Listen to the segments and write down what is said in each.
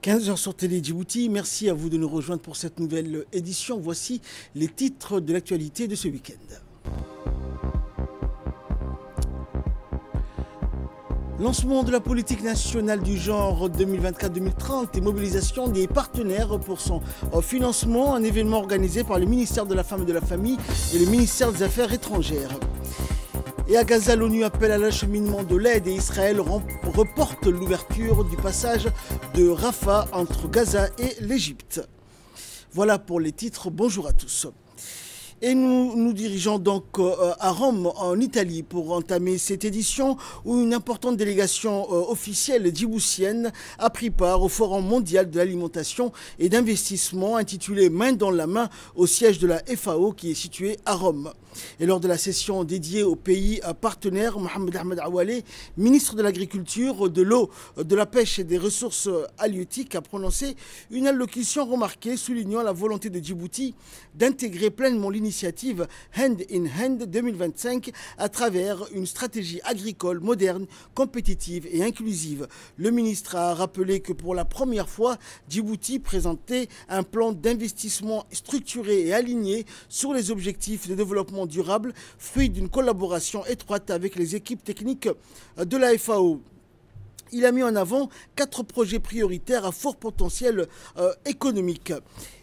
15h sur Télé Djibouti, merci à vous de nous rejoindre pour cette nouvelle édition. Voici les titres de l'actualité de ce week-end. Lancement de la politique nationale du genre 2024-2030 et mobilisation des partenaires pour son financement, un événement organisé par le ministère de la Femme et de la Famille et le ministère des Affaires étrangères. Et à Gaza, l'ONU appelle à l'acheminement de l'aide et Israël reporte l'ouverture du passage de Rafah entre Gaza et l'Égypte. Voilà pour les titres, bonjour à tous. Et nous nous dirigeons donc à Rome, en Italie, pour entamer cette édition où une importante délégation officielle djiboutienne a pris part au Forum mondial de l'alimentation et d'investissement intitulé Main dans la main au siège de la FAO qui est situé à Rome. Et lors de la session dédiée au pays partenaire, Mohamed Ahmed Awale, ministre de l'Agriculture, de l'eau, de la pêche et des ressources halieutiques, a prononcé une allocution remarquée soulignant la volonté de Djibouti d'intégrer pleinement l'initiative Hand in Hand 2025 à travers une stratégie agricole moderne, compétitive et inclusive. Le ministre a rappelé que pour la première fois, Djibouti présentait un plan d'investissement structuré et aligné sur les objectifs de développement durable, fruit d'une collaboration étroite avec les équipes techniques de la FAO. Il a mis en avant 4 projets prioritaires à fort potentiel économique.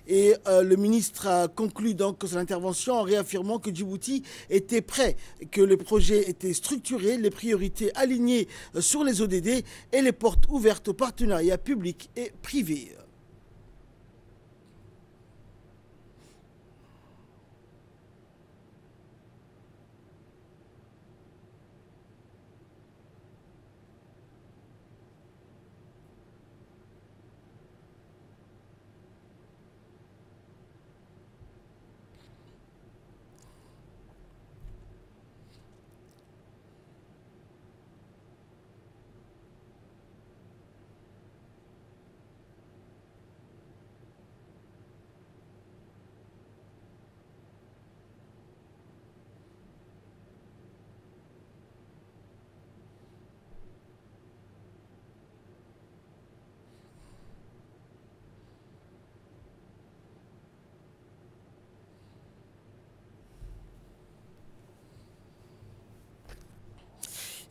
Et le ministre a conclu donc son intervention en réaffirmant que Djibouti était prêt, que les projets étaient structurés, les priorités alignées sur les ODD et les portes ouvertes aux partenariats publics et privés.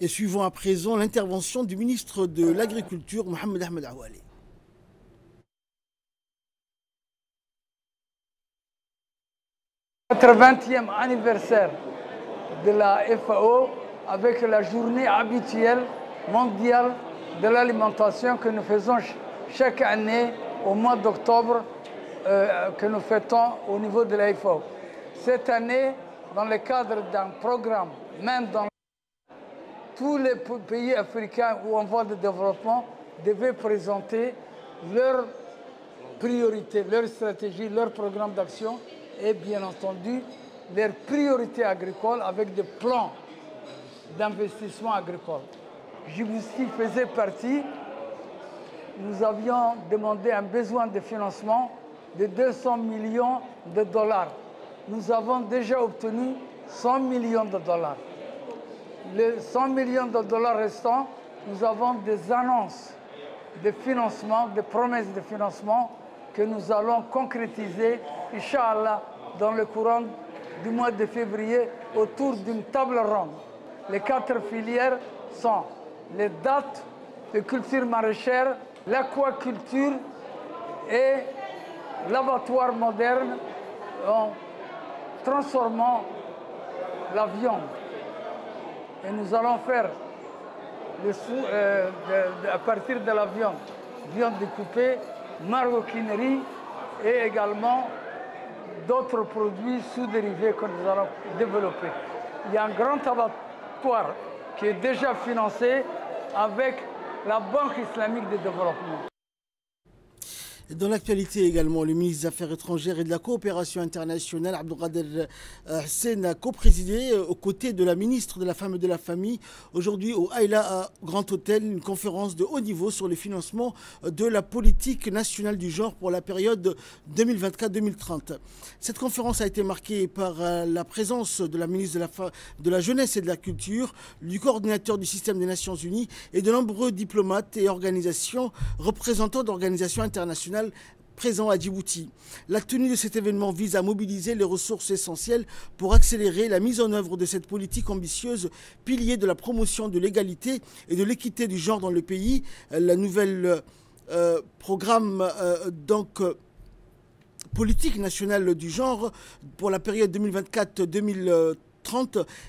Et suivons à présent l'intervention du ministre de l'Agriculture, Mohamed Ahmed Awale. Le 80e anniversaire de la FAO avec la journée habituelle mondiale de l'alimentation que nous faisons chaque année au mois d'octobre que nous fêtons au niveau de la FAO. Cette année, dans le cadre d'un programme, même dans tous les pays africains ou en voie de développement devaient présenter leurs priorités, leurs stratégies, leurs programmes d'action et bien entendu leurs priorités agricoles avec des plans d'investissement agricole. Djibouti faisait partie. Nous avions demandé un besoin de financement de 200 millions de dollars. Nous avons déjà obtenu 100 millions de dollars. Les 100 millions de dollars restants, nous avons des annonces de financement, des promesses de financement que nous allons concrétiser, Inch'Allah, dans le courant du mois de février, autour d'une table ronde. Les 4 filières sont les dattes, les cultures maraîchères, l'aquaculture et l'abattoir moderne en transformant la viande. Et nous allons faire à partir de la viande découpée, maroquinerie et également d'autres produits sous-dérivés que nous allons développer. Il y a un grand abattoir qui est déjà financé avec la Banque islamique de développement. Dans l'actualité également, le ministre des Affaires étrangères et de la coopération internationale, Abdelkader Hussein, a co-présidé aux côtés de la ministre de la Femme et de la Famille, aujourd'hui au Aïla Grand Hôtel, une conférence de haut niveau sur le financement de la politique nationale du genre pour la période 2024-2030. Cette conférence a été marquée par la présence de la ministre de la Jeunesse et de la Culture, du coordinateur du système des Nations Unies et de nombreux diplomates et organisations, représentants d'organisations internationales présents à Djibouti. La tenue de cet événement vise à mobiliser les ressources essentielles pour accélérer la mise en œuvre de cette politique ambitieuse, pilier de la promotion de l'égalité et de l'équité du genre dans le pays. La nouvelle programme politique nationale du genre pour la période 2024-2030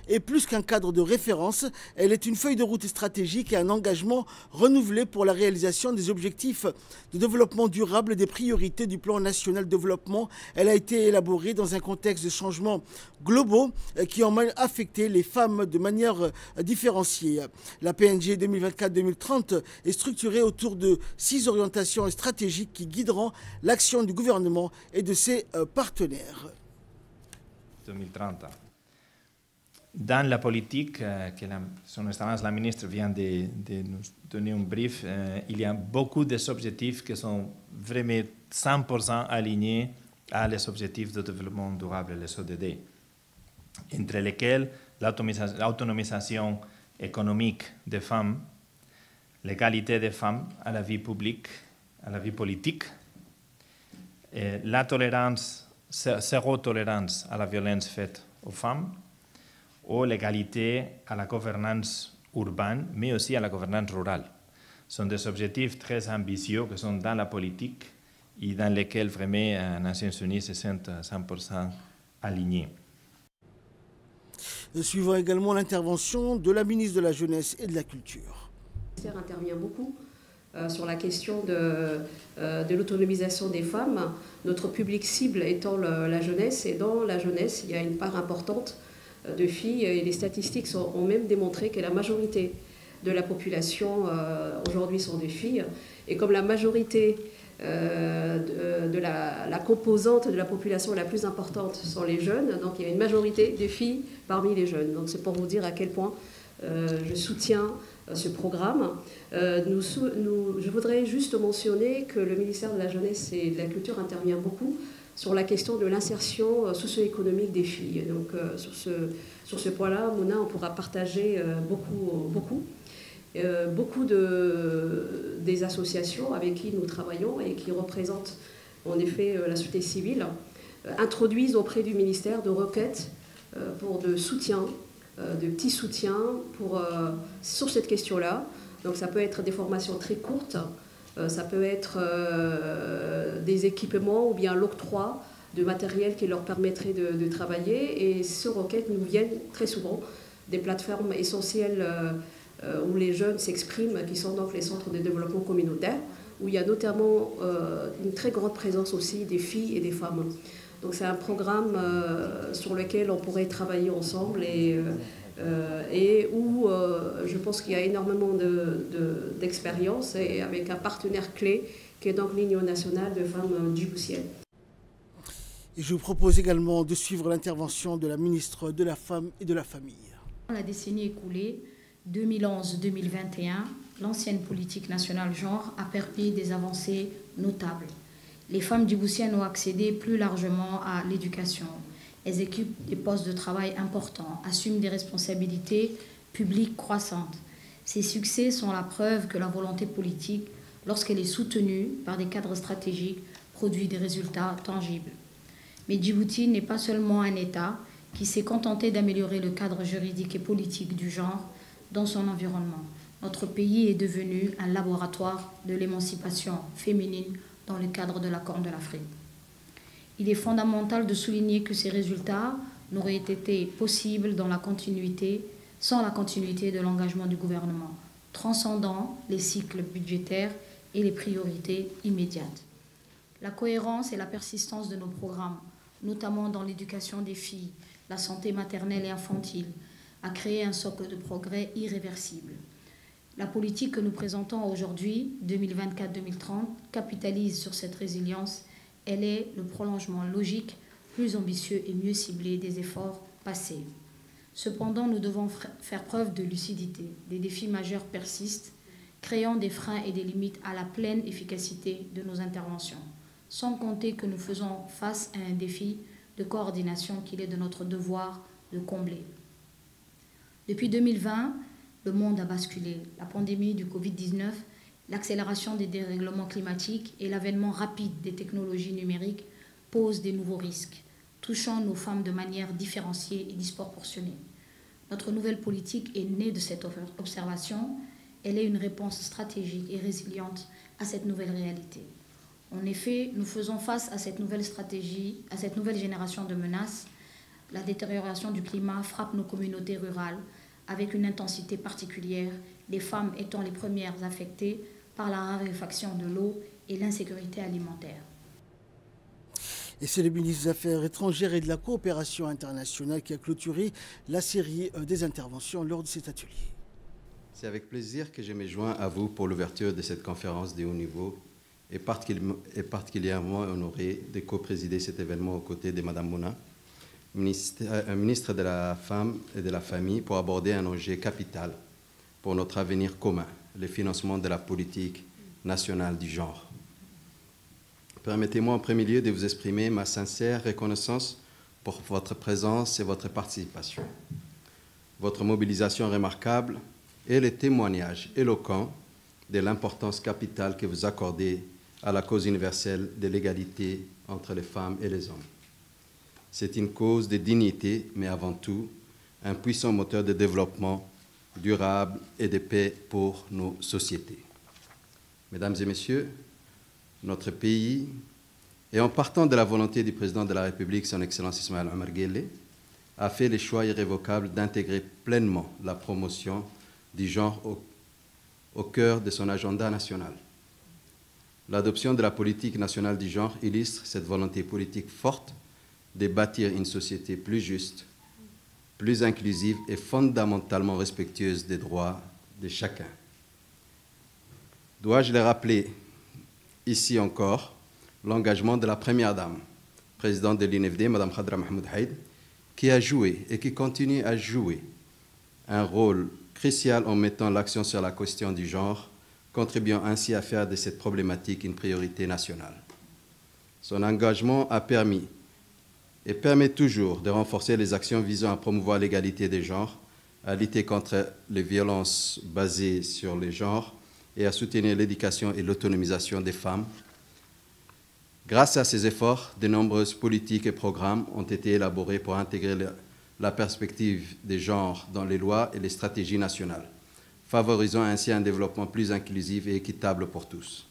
est plus qu'un cadre de référence. Elle est une feuille de route stratégique et un engagement renouvelé pour la réalisation des objectifs de développement durable et des priorités du plan national de développement. Elle a été élaborée dans un contexte de changements globaux qui ont affecté les femmes de manière différenciée. La PNG 2024-2030 est structurée autour de 6 orientations stratégiques qui guideront l'action du gouvernement et de ses partenaires. 2030. Dans la politique, son Excellence la ministre vient de nous donner un brief, il y a beaucoup d'objectifs qui sont vraiment 100% alignés à les objectifs de développement durable, les ODD, entre lesquels l'autonomisation économique des femmes, l'égalité des femmes à la vie publique, à la vie politique, la tolérance, zéro tolérance à la violence faite aux femmes, ou l'égalité à la gouvernance urbaine, mais aussi à la gouvernance rurale. Ce sont des objectifs très ambitieux qui sont dans la politique et dans lesquels vraiment les Nations Unies se sentent 100% alignés. Suivant également l'intervention de la ministre de la Jeunesse et de la Culture. Le ministère intervient beaucoup sur la question de l'autonomisation des femmes, notre public cible étant la jeunesse, et dans la jeunesse, il y a une part importante de filles, et les statistiques ont même démontré que la majorité de la population aujourd'hui sont des filles, et comme la majorité de la composante de la population la plus importante sont les jeunes, donc il y a une majorité de filles parmi les jeunes. Donc c'est pour vous dire à quel point je soutiens ce programme. Je voudrais juste mentionner que le ministère de la Jeunesse et de la Culture intervient beaucoup sur la question de l'insertion socio-économique des filles. Donc sur ce point-là, Mona, on pourra partager beaucoup des associations avec qui nous travaillons et qui représentent en effet la société civile, introduisent auprès du ministère de requêtes pour de soutien, de petits soutiens sur cette question-là. Donc ça peut être des formations très courtes, ça peut être des équipements ou bien l'octroi de matériel qui leur permettrait de travailler. Et ces requêtes nous viennent très souvent des plateformes essentielles où les jeunes s'expriment, qui sont donc les centres de développement communautaire, où il y a notamment une très grande présence aussi des filles et des femmes. Donc c'est un programme sur lequel on pourrait travailler ensemble et où je pense qu'il y a énormément d'expérience, et avec un partenaire clé qui est donc l'Union nationale de femmes djiboutiennes. Et je vous propose également de suivre l'intervention de la ministre de la Femme et de la Famille. Dans la décennie écoulée, 2011-2021, l'ancienne politique nationale genre a permis des avancées notables. Les femmes djiboutiennes ont accédé plus largement à l'éducation. Elles occupent des postes de travail importants, assument des responsabilités publiques croissantes. Ces succès sont la preuve que la volonté politique, lorsqu'elle est soutenue par des cadres stratégiques, produit des résultats tangibles. Mais Djibouti n'est pas seulement un État qui s'est contenté d'améliorer le cadre juridique et politique du genre dans son environnement. Notre pays est devenu un laboratoire de l'émancipation féminine dans le cadre de la Corne de l'Afrique. Il est fondamental de souligner que ces résultats n'auraient été possibles sans la continuité de l'engagement du gouvernement, transcendant les cycles budgétaires et les priorités immédiates. La cohérence et la persistance de nos programmes, notamment dans l'éducation des filles, la santé maternelle et infantile, a créé un socle de progrès irréversible. La politique que nous présentons aujourd'hui, 2024-2030, capitalise sur cette résilience. Elle est le prolongement logique, plus ambitieux et mieux ciblé des efforts passés. Cependant, nous devons faire preuve de lucidité. Des défis majeurs persistent, créant des freins et des limites à la pleine efficacité de nos interventions, sans compter que nous faisons face à un défi de coordination qu'il est de notre devoir de combler. Depuis 2020, le monde a basculé. La pandémie du Covid-19, l'accélération des dérèglements climatiques et l'avènement rapide des technologies numériques posent des nouveaux risques, touchant nos femmes de manière différenciée et disproportionnée. Notre nouvelle politique est née de cette observation. Elle est une réponse stratégique et résiliente à cette nouvelle réalité. En effet, nous faisons face à cette nouvelle stratégie, à cette nouvelle génération de menaces. La détérioration du climat frappe nos communautés rurales avec une intensité particulière, les femmes étant les premières affectées par la raréfaction de l'eau et l'insécurité alimentaire. Et c'est le ministre des Affaires étrangères et de la coopération internationale qui a clôturé la série des interventions lors de cet atelier. C'est avec plaisir que je me joins à vous pour l'ouverture de cette conférence de haut niveau et particulièrement honoré de co-présider cet événement aux côtés de Mme Mouna, ministre de la Femme et de la Famille, pour aborder un enjeu capital pour notre avenir commun, le financement de la politique nationale du genre. Permettez-moi en premier lieu de vous exprimer ma sincère reconnaissance pour votre présence et votre participation. Votre mobilisation remarquable et le témoignage éloquent de l'importance capitale que vous accordez à la cause universelle de l'égalité entre les femmes et les hommes. C'est une cause de dignité, mais avant tout, un puissant moteur de développement durable et de paix pour nos sociétés. Mesdames et messieurs, notre pays, et en partant de la volonté du président de la République, son Excellence Ismaël Omar Guelleh, a fait le choix irrévocable d'intégrer pleinement la promotion du genre au cœur de son agenda national. L'adoption de la politique nationale du genre illustre cette volonté politique forte de bâtir une société plus juste, plus inclusive et fondamentalement respectueuse des droits de chacun. Dois-je le rappeler ici encore l'engagement de la Première Dame, présidente de l'INFD, Mme Khadra Mahmoud Haïd, qui a joué et qui continue à jouer un rôle crucial en mettant l'accent sur la question du genre, contribuant ainsi à faire de cette problématique une priorité nationale. Son engagement a permis et permet toujours de renforcer les actions visant à promouvoir l'égalité des genres, à lutter contre les violences basées sur les genres et à soutenir l'éducation et l'autonomisation des femmes. Grâce à ces efforts, de nombreuses politiques et programmes ont été élaborés pour intégrer la perspective des genres dans les lois et les stratégies nationales, favorisant ainsi un développement plus inclusif et équitable pour tous.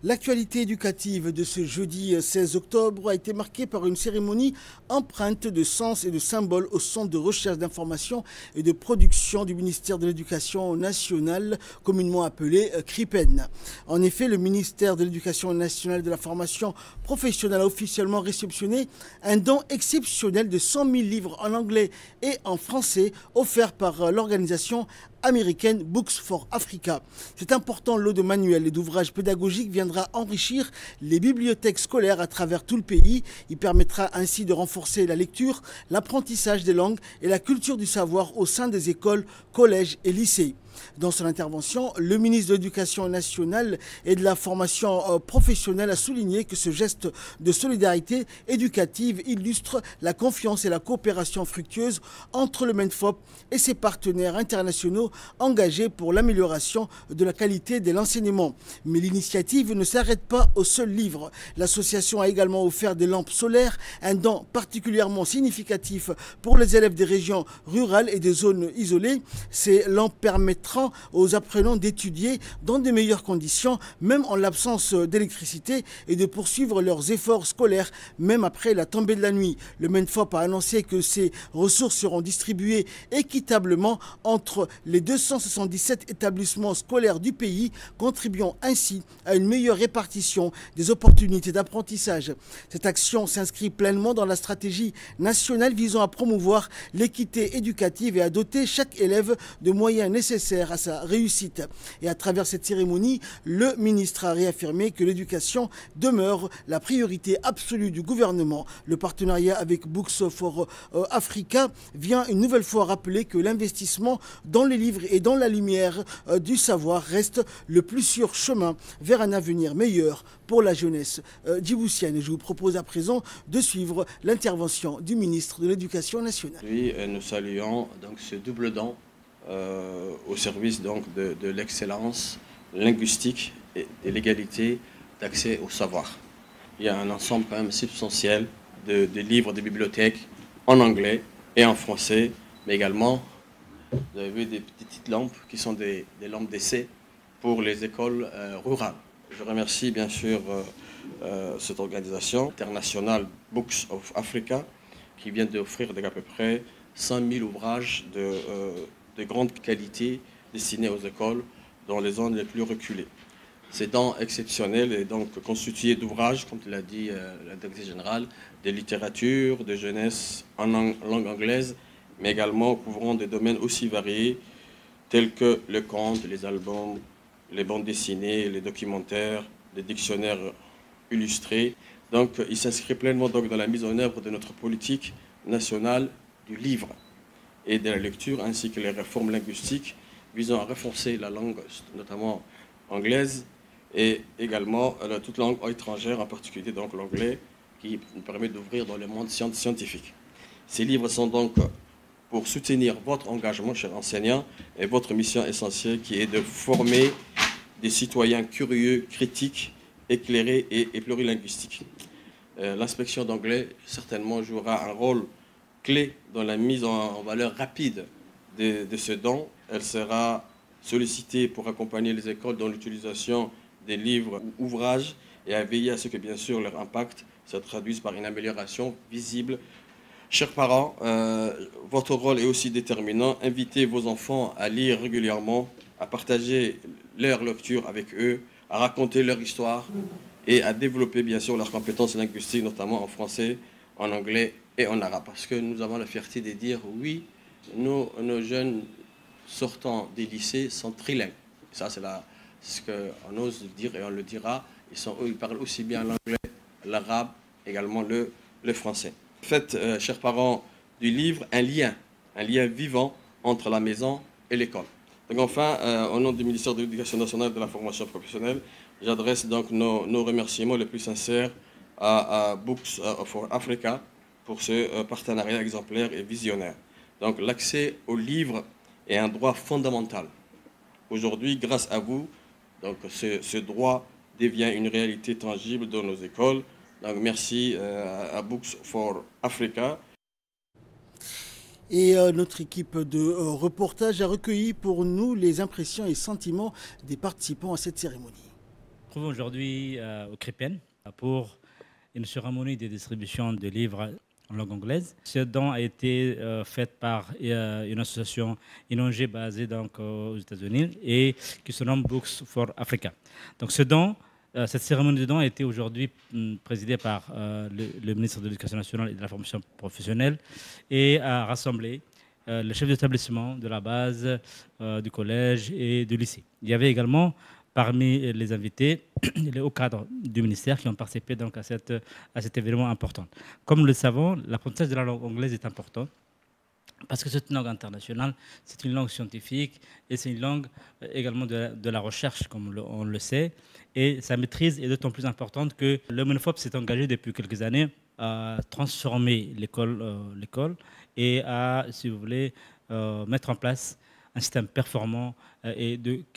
L'actualité éducative de ce jeudi 16 octobre a été marquée par une cérémonie empreinte de sens et de symboles au Centre de recherche d'information et de production du ministère de l'Éducation nationale, communément appelé CRIPEN. En effet, le ministère de l'Éducation nationale et de la formation professionnelle a officiellement réceptionné un don exceptionnel de 100 000 livres en anglais et en français offerts par l'organisation américaine Books for Africa. Cet important lot de manuels et d'ouvrages pédagogiques viendra enrichir les bibliothèques scolaires à travers tout le pays. Il permettra ainsi de renforcer la lecture, l'apprentissage des langues et la culture du savoir au sein des écoles, collèges et lycées. Dans son intervention, le ministre de l'Éducation nationale et de la formation professionnelle a souligné que ce geste de solidarité éducative illustre la confiance et la coopération fructueuse entre le MENFOP et ses partenaires internationaux engagés pour l'amélioration de la qualité de l'enseignement. Mais l'initiative ne s'arrête pas au seul livre. L'association a également offert des lampes solaires, un don particulièrement significatif pour les élèves des régions rurales et des zones isolées. Ces lampes permettront permettra aux apprenants d'étudier dans de meilleures conditions, même en l'absence d'électricité, et de poursuivre leurs efforts scolaires, même après la tombée de la nuit. Le MENFOP a annoncé que ces ressources seront distribuées équitablement entre les 277 établissements scolaires du pays, contribuant ainsi à une meilleure répartition des opportunités d'apprentissage. Cette action s'inscrit pleinement dans la stratégie nationale visant à promouvoir l'équité éducative et à doter chaque élève de moyens nécessaires à sa réussite. Et à travers cette cérémonie, le ministre a réaffirmé que l'éducation demeure la priorité absolue du gouvernement. Le partenariat avec Books for Africa vient une nouvelle fois rappeler que l'investissement dans les livres et dans la lumière du savoir reste le plus sûr chemin vers un avenir meilleur pour la jeunesse djiboutienne. Je vous propose à présent de suivre l'intervention du ministre de l'Éducation nationale. Oui, nous saluons donc ce double don au service donc de l'excellence linguistique et de l'égalité d'accès au savoir. Il y a un ensemble quand même substantiel de livres de bibliothèques en anglais et en français, mais également, vous avez vu des petites lampes qui sont des lampes d'essai pour les écoles rurales. Je remercie bien sûr cette organisation internationale Books of Africa qui vient d'offrir à peu près 100 000 ouvrages de grande qualité destinés aux écoles dans les zones les plus reculées. Ces dons exceptionnels est donc constitué d'ouvrages, comme l'a dit la directrice générale, de littérature, de jeunesse en langue anglaise, mais également couvrant des domaines aussi variés tels que le conte, les albums, les bandes dessinées, les documentaires, les dictionnaires illustrés. Donc, il s'inscrit pleinement donc dans la mise en œuvre de notre politique nationale du livre et de la lecture, ainsi que les réformes linguistiques visant à renforcer la langue, notamment anglaise, et également toute langue étrangère, en particulier donc l'anglais, qui nous permet d'ouvrir dans le monde scientifique. Ces livres sont donc pour soutenir votre engagement, chers enseignants, et votre mission essentielle qui est de former des citoyens curieux, critiques, éclairés et plurilinguistiques. L'inspection d'anglais certainement jouera un rôle clé dans la mise en valeur rapide de ce don. Elle sera sollicitée pour accompagner les écoles dans l'utilisation des livres ou ouvrages et à veiller à ce que, bien sûr, leur impact se traduise par une amélioration visible. Chers parents, votre rôle est aussi déterminant. Invitez vos enfants à lire régulièrement, à partager leur lecture avec eux, à raconter leur histoire et à développer, bien sûr, leurs compétences linguistiques, notamment en français, en anglais et en arabe. Parce que nous avons la fierté de dire, oui, nos jeunes sortant des lycées sont trilingues. Ça, c'est ce qu'on ose dire et on le dira. Ils parlent aussi bien l'anglais, l'arabe, également le français. Faites, chers parents du livre, un lien vivant entre la maison et l'école. Donc enfin, au nom du ministère de l'Éducation nationale et de la formation professionnelle, j'adresse donc nos remerciements les plus sincères à Books for Africa pour ce partenariat exemplaire et visionnaire. Donc l'accès aux livres est un droit fondamental. Aujourd'hui, grâce à vous, donc ce droit devient une réalité tangible dans nos écoles. Donc merci à Books for Africa. Et notre équipe de reportage a recueilli pour nous les impressions et sentiments des participants à cette cérémonie. Nous nous trouvons aujourd'hui au Crépin pour une cérémonie de distribution de livres en langue anglaise. Ce don a été fait par une association INONG basée donc, aux États-Unis et qui se nomme Books for Africa. Donc ce don, cette cérémonie de don a été aujourd'hui présidée par le ministre de l'Éducation nationale et de la formation professionnelle et a rassemblé le chef d'établissement de la base, du collège et du lycée. Il y avait également parmi les invités les hauts cadres du ministère qui ont participé donc à cet événement important. Comme nous le savons, l'apprentissage de la langue anglaise est important parce que c'est une langue internationale, c'est une langue scientifique et c'est une langue également de la recherche, comme on le sait. Et sa maîtrise est d'autant plus importante que le MENFOP s'est engagé depuis quelques années à transformer l'école et à, si vous voulez, mettre en place un système performant,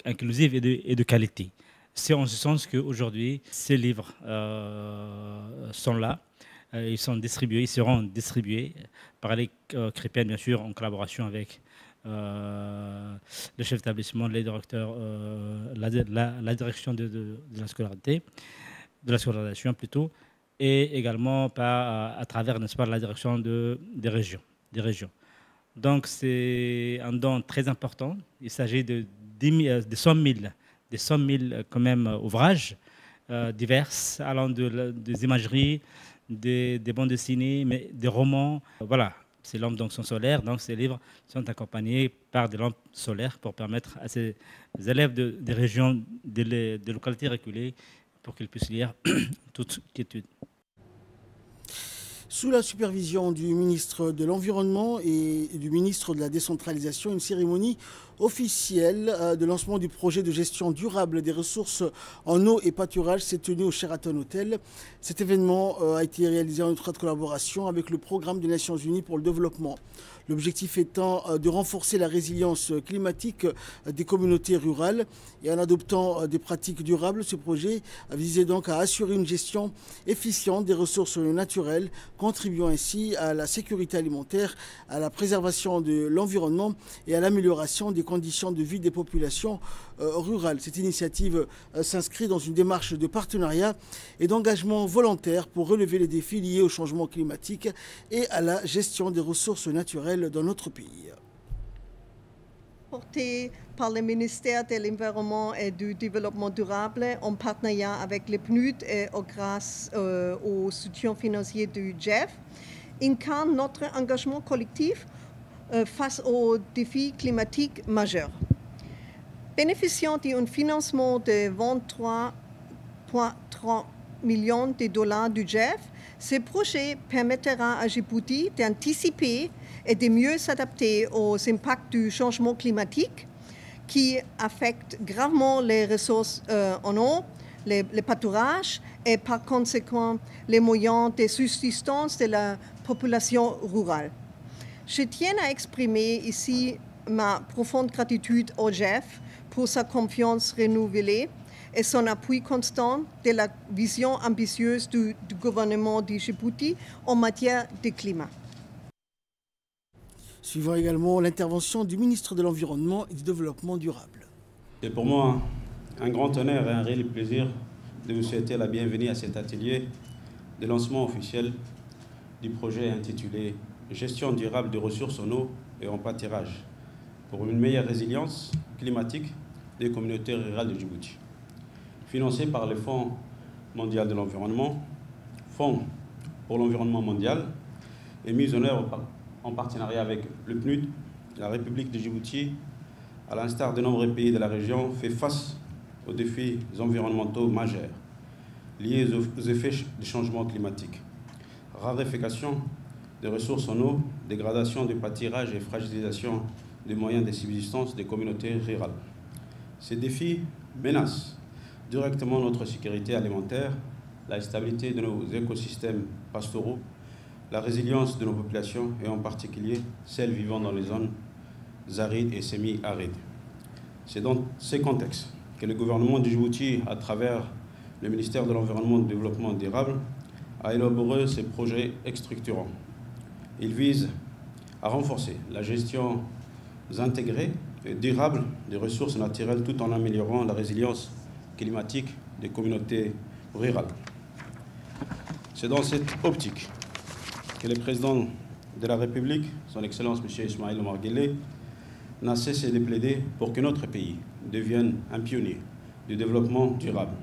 inclusif et de qualité. C'est en ce sens qu'aujourd'hui, ces livres sont là. Ils seront distribués par les Crépin, bien sûr, en collaboration avec le chef d'établissement, les directeurs, la direction de la scolarité, de la scolarisation plutôt, et également à travers, n'est-ce pas, la direction des régions. Donc c'est un don très important. Il s'agit de 100 000 quand même ouvrages divers, allant des imageries, des bandes dessinées, mais des romans. Voilà, ces lampes donc sont solaires, donc ces livres sont accompagnés par des lampes solaires pour permettre à ces élèves des régions, des localités reculées, pour qu'ils puissent lire toute quiétude. Sous la supervision du ministre de l'Environnement et du ministre de la Décentralisation, une cérémonie officielle de lancement du projet de gestion durable des ressources en eau et pâturage s'est tenue au Sheraton Hotel. Cet événement a été réalisé en étroite collaboration avec le Programme des Nations Unies pour le développement. L'objectif étant de renforcer la résilience climatique des communautés rurales. Et en adoptant des pratiques durables, ce projet visait donc à assurer une gestion efficiente des ressources naturelles, contribuant ainsi à la sécurité alimentaire, à la préservation de l'environnement et à l'amélioration des conditions de vie des populations rurales. Cette initiative s'inscrit dans une démarche de partenariat et d'engagement volontaire pour relever les défis liés au changement climatique et à la gestion des ressources naturelles dans notre pays. Porté par le ministère de l'Environnement et du Développement durable en partenariat avec le PNUD et grâce au soutien financier du GEF, incarne notre engagement collectif face aux défis climatiques majeurs. Bénéficiant d'un financement de 23,3 millions de dollars du GEF, ce projet permettra à Djibouti d'anticiper et de mieux s'adapter aux impacts du changement climatique qui affectent gravement les ressources en eau, les pâturages et par conséquent les moyens de subsistance de la population rurale. Je tiens à exprimer ici ma profonde gratitude au GEF pour sa confiance renouvelée et son appui constant de la vision ambitieuse du gouvernement de Djibouti en matière de climat. Suivant également l'intervention du ministre de l'Environnement et du Développement durable. C'est pour moi un grand honneur et un réel plaisir de vous souhaiter la bienvenue à cet atelier de lancement officiel du projet intitulé « Gestion durable des ressources en eau et en pâturage pour une meilleure résilience climatique des communautés rurales de Djibouti », financé par le Fonds mondial de l'environnement, Fonds pour l'environnement mondial, et mis en œuvre en partenariat avec le PNUD. La République de Djibouti, à l'instar de nombreux pays de la région, fait face aux défis environnementaux majeurs liés aux effets du changement climatique. Raréfaction des ressources en eau, dégradation du pâturage et fragilisation des moyens de subsistance des communautés rurales. Ces défis menacent directement notre sécurité alimentaire, la stabilité de nos écosystèmes pastoraux, la résilience de nos populations et en particulier celles vivant dans les zones arides et semi-arides. C'est dans ces contextes que le gouvernement de Djibouti, à travers le ministère de l'Environnement et du Développement durable, a élaboré ces projets structurants. Ils visent à renforcer la gestion intégrée et durable des ressources naturelles tout en améliorant la résilience climatique des communautés rurales. C'est dans cette optique que le président de la République, son Excellence M. Ismaël Omar Guelleh, n'a cessé de plaider pour que notre pays devienne un pionnier du développement durable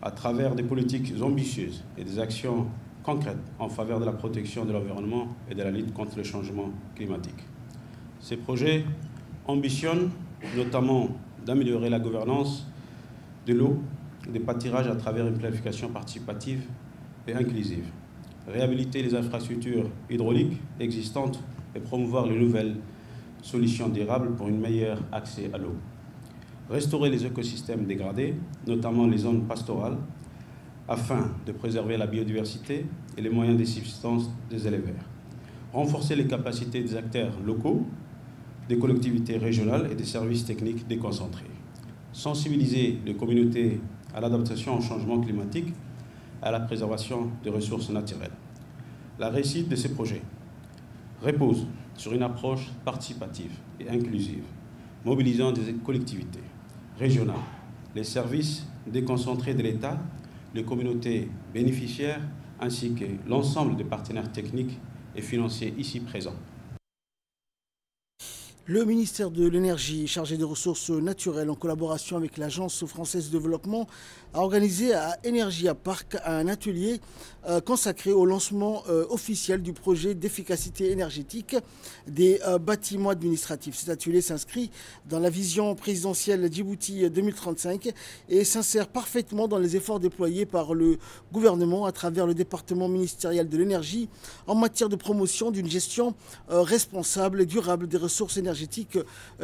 à travers des politiques ambitieuses et des actions concrètes en faveur de la protection de l'environnement et de la lutte contre le changement climatique. Ces projets ambitionnent notamment d'améliorer la gouvernance de l'eau et des pâturages à travers une planification participative et inclusive, réhabiliter les infrastructures hydrauliques existantes et promouvoir les nouvelles solutions durables pour un meilleur accès à l'eau, restaurer les écosystèmes dégradés, notamment les zones pastorales, afin de préserver la biodiversité et les moyens de subsistance des éleveurs, renforcer les capacités des acteurs locaux, des collectivités régionales et des services techniques déconcentrés, sensibiliser les communautés à l'adaptation au changement climatique, à la préservation des ressources naturelles. La réussite de ces projets repose sur une approche participative et inclusive, mobilisant des collectivités régionales, les services déconcentrés de l'État, les communautés bénéficiaires, ainsi que l'ensemble des partenaires techniques et financiers ici présents. Le ministère de l'Énergie, chargé des ressources naturelles, en collaboration avec l'Agence française de développement, a organisé à Energia Park un atelier consacré au lancement officiel du projet d'efficacité énergétique des bâtiments administratifs. Cet atelier s'inscrit dans la vision présidentielle Djibouti 2035 et s'insère parfaitement dans les efforts déployés par le gouvernement à travers le département ministériel de l'énergie en matière de promotion d'une gestion responsable et durable des ressources énergétiques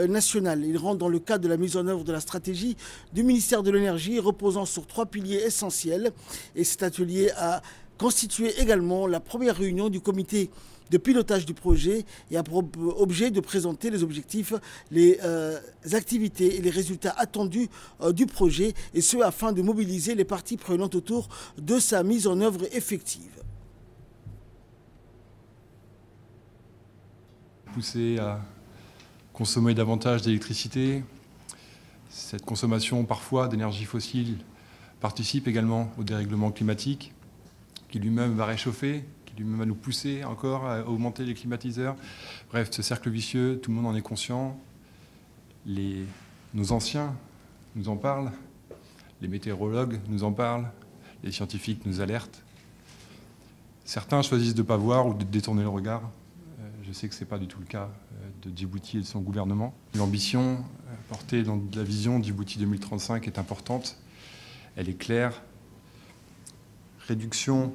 nationales. Il rentre dans le cadre de la mise en œuvre de la stratégie du ministère de l'énergie reposant sur 3 piliers essentiels. Et cet atelier a constitué également la première réunion du comité de pilotage du projet et a pour objet de présenter les objectifs, les activités et les résultats attendus du projet, et ce afin de mobiliser les parties prenantes autour de sa mise en œuvre effective. Pousser à consommer davantage d'électricité. Cette consommation parfois d'énergie fossile participe également au dérèglement climatique qui lui-même va réchauffer, qui lui-même va nous pousser encore à augmenter les climatiseurs. Bref, ce cercle vicieux, tout le monde en est conscient. Nos anciens nous en parlent, les météorologues nous en parlent, les scientifiques nous alertent. Certains choisissent de ne pas voir ou de détourner le regard. Je sais que ce n'est pas du tout le cas de Djibouti et de son gouvernement. L'ambition portée dans la vision Djibouti 2035 est importante. Elle est claire. Réduction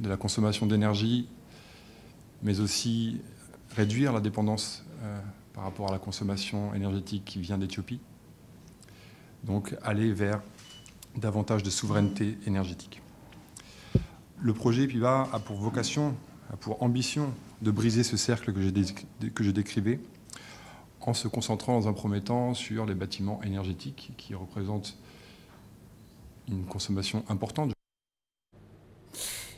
de la consommation d'énergie, mais aussi réduire la dépendance par rapport à la consommation énergétique qui vient d'Éthiopie. Donc aller vers davantage de souveraineté énergétique. Le projet PIVA a pour vocation, a pour ambition de briser ce cercle que je décrivais en se concentrant dans un premier temps sur les bâtiments énergétiques qui représentent une consommation importante.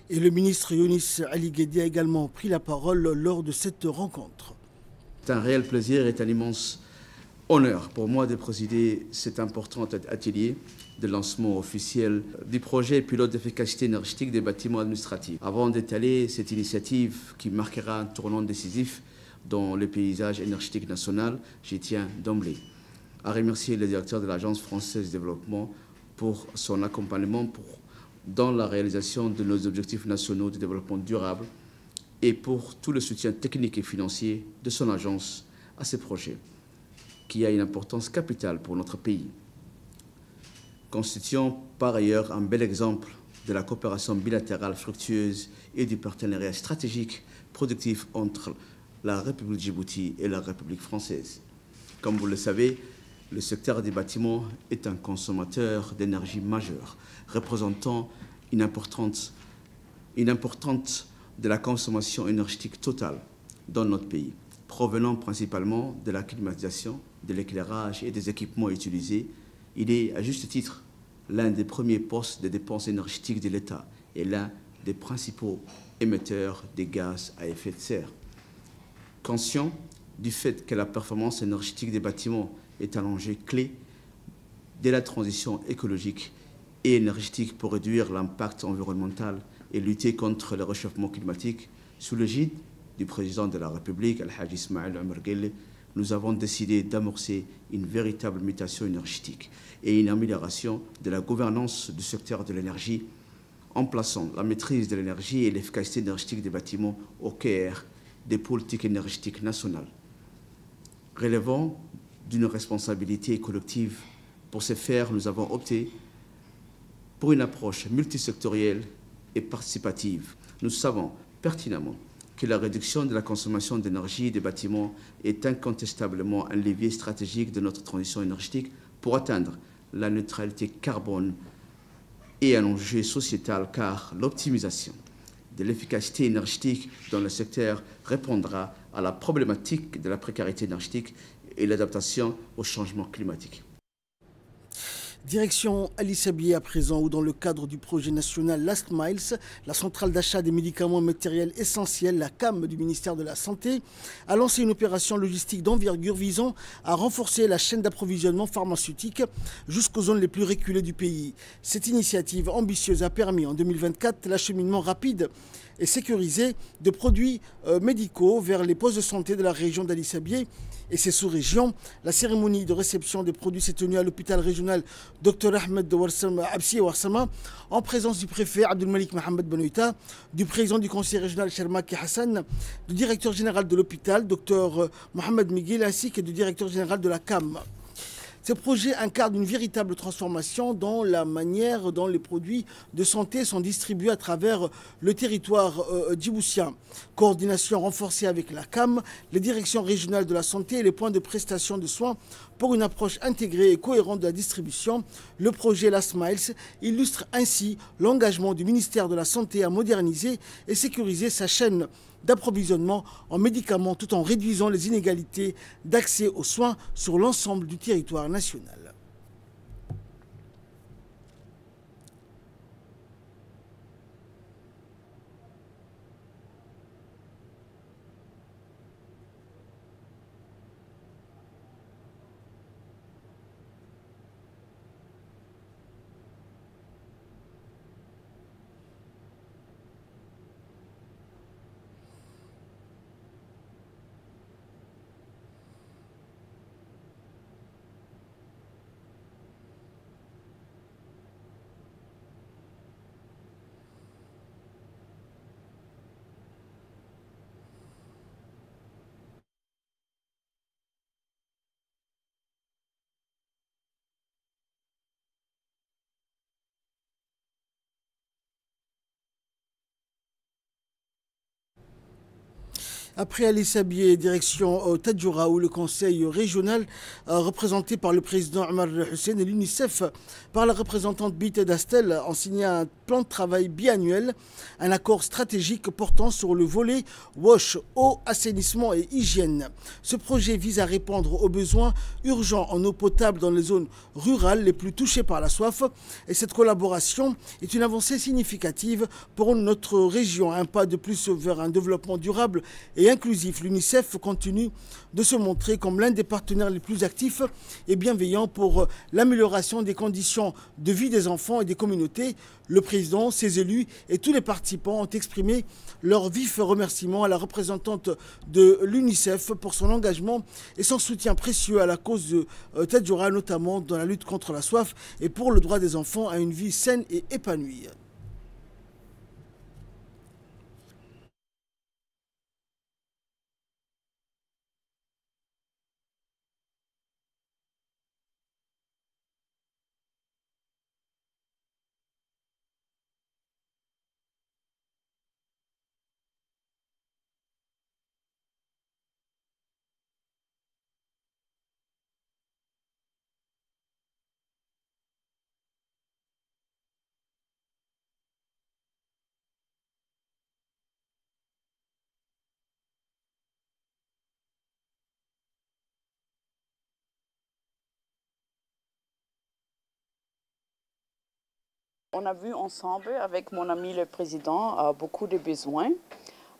Et le ministre Younis Ali Guédi a également pris la parole lors de cette rencontre. C'est un réel plaisir et un immense honneur pour moi de présider cet important atelier de lancement officiel du projet pilote d'efficacité énergétique des bâtiments administratifs. Avant d'étaler cette initiative qui marquera un tournant décisif dans le paysage énergétique national, je tiens d'emblée à remercier le directeur de l'Agence française de développement pour son accompagnement dans la réalisation de nos objectifs nationaux de développement durable et pour tout le soutien technique et financier de son agence à ces projets, qui a une importance capitale pour notre pays, constituant par ailleurs un bel exemple de la coopération bilatérale fructueuse et du partenariat stratégique productif entre la République de Djibouti et la République française. Comme vous le savez, le secteur des bâtiments est un consommateur d'énergie majeur, représentant une importante de la consommation énergétique totale dans notre pays, provenant principalement de la climatisation, de l'éclairage et des équipements utilisés. Il est, à juste titre, l'un des premiers postes de dépenses énergétiques de l'État et l'un des principaux émetteurs des gaz à effet de serre. Conscient du fait que la performance énergétique des bâtiments est un enjeu clé de la transition écologique et énergétique pour réduire l'impact environnemental et lutter contre le réchauffement climatique, sous l'égide du président de la République, Al-Hajj Ismaël Omar Guelleh, nous avons décidé d'amorcer une véritable mutation énergétique et une amélioration de la gouvernance du secteur de l'énergie en plaçant la maîtrise de l'énergie et l'efficacité énergétique des bâtiments au cœur des politiques énergétiques nationales. Relevant d'une responsabilité collective, pour ce faire, nous avons opté pour une approche multisectorielle et participative. Nous savons pertinemment que la réduction de la consommation d'énergie des bâtiments est incontestablement un levier stratégique de notre transition énergétique pour atteindre la neutralité carbone et un enjeu sociétal, car l'optimisation de l'efficacité énergétique dans le secteur répondra à la problématique de la précarité énergétique et l'adaptation au changement climatique. Direction Ali Sabié à présent, où dans le cadre du projet national Last Miles, la centrale d'achat des médicaments et matériels essentiels, la CAM du ministère de la Santé, a lancé une opération logistique d'envergure visant à renforcer la chaîne d'approvisionnement pharmaceutique jusqu'aux zones les plus reculées du pays. Cette initiative ambitieuse a permis en 2024 l'acheminement rapide et sécurisé de produits médicaux vers les postes de santé de la région d'Ali Sabié et ses sous-régions. La cérémonie de réception des produits s'est tenue à l'hôpital régional Dr Ahmed Absi Ouarsama en présence du préfet Abdelmalik Mohamed Benoïta, du président du conseil régional Shermaki Hassan, du directeur général de l'hôpital Dr Mohamed Miguel ainsi que du directeur général de la CAM. Ce projet incarne une véritable transformation dans la manière dont les produits de santé sont distribués à travers le territoire djiboutien. Coordination renforcée avec la CAM, les directions régionales de la santé et les points de prestation de soins pour une approche intégrée et cohérente de la distribution. Le projet Last Miles illustre ainsi l'engagement du ministère de la Santé à moderniser et sécuriser sa chaîne d'approvisionnement en médicaments tout en réduisant les inégalités d'accès aux soins sur l'ensemble du territoire national. Après Ali Sabié, direction Tadjoura, où le conseil régional, représenté par le président Omar Hussein et l'UNICEF, par la représentante Bite Dastel, ont signé un plan de travail biannuel, un accord stratégique portant sur le volet WASH, eau, assainissement et hygiène. Ce projet vise à répondre aux besoins urgents en eau potable dans les zones rurales les plus touchées par la soif. Et cette collaboration est une avancée significative pour notre région, un pas de plus vers un développement durable et inclusif. L'UNICEF continue de se montrer comme l'un des partenaires les plus actifs et bienveillants pour l'amélioration des conditions de vie des enfants et des communautés. Le président, ses élus et tous les participants ont exprimé leur vif remerciement à la représentante de l'UNICEF pour son engagement et son soutien précieux à la cause de Tadjoura, notamment dans la lutte contre la soif et pour le droit des enfants à une vie saine et épanouie. On a vu ensemble avec mon ami le président beaucoup de besoins.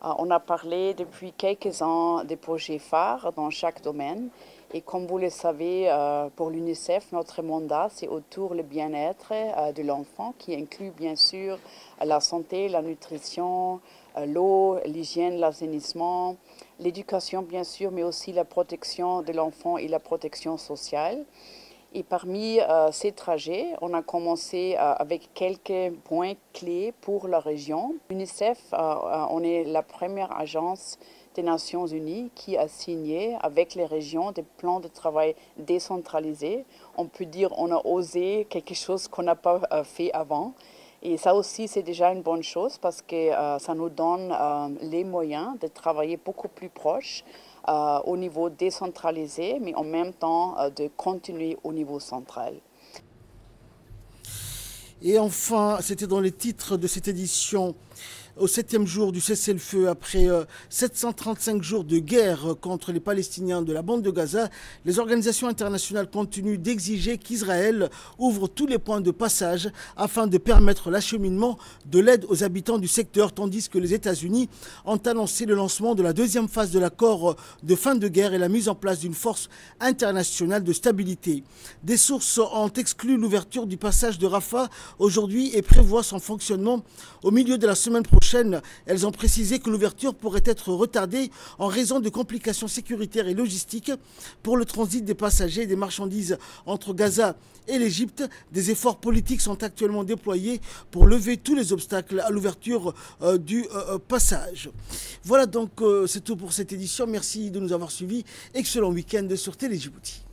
On a parlé depuis quelques ans des projets phares dans chaque domaine. Et comme vous le savez, pour l'UNICEF, notre mandat, c'est autour du bien-être de l'enfant, qui inclut bien sûr la santé, la nutrition, l'eau, l'hygiène, l'assainissement, l'éducation bien sûr, mais aussi la protection de l'enfant et la protection sociale. Et parmi ces trajets, on a commencé avec quelques points clés pour la région. L'UNICEF, on est la première agence des Nations Unies qui a signé avec les régions des plans de travail décentralisés. On peut dire qu'on a osé quelque chose qu'on n'a pas fait avant. Et ça aussi, c'est déjà une bonne chose parce que ça nous donne les moyens de travailler beaucoup plus proche au niveau décentralisé, mais en même temps de continuer au niveau central. Et enfin, c'était dans les titres de cette édition au 7e jour du cessez-le-feu après 735 jours de guerre contre les Palestiniens de la bande de Gaza, les organisations internationales continuent d'exiger qu'Israël ouvre tous les points de passage afin de permettre l'acheminement de l'aide aux habitants du secteur, tandis que les États-Unis ont annoncé le lancement de la deuxième phase de l'accord de fin de guerre et la mise en place d'une force internationale de stabilité. Des sources ont exclu l'ouverture du passage de Rafah aujourd'hui et prévoient son fonctionnement au milieu de la semaine prochaine. Elles ont précisé que l'ouverture pourrait être retardée en raison de complications sécuritaires et logistiques pour le transit des passagers et des marchandises entre Gaza et l'Égypte. Des efforts politiques sont actuellement déployés pour lever tous les obstacles à l'ouverture du passage. Voilà donc, c'est tout pour cette édition. Merci de nous avoir suivis. Excellent week-end sur Télé Djibouti.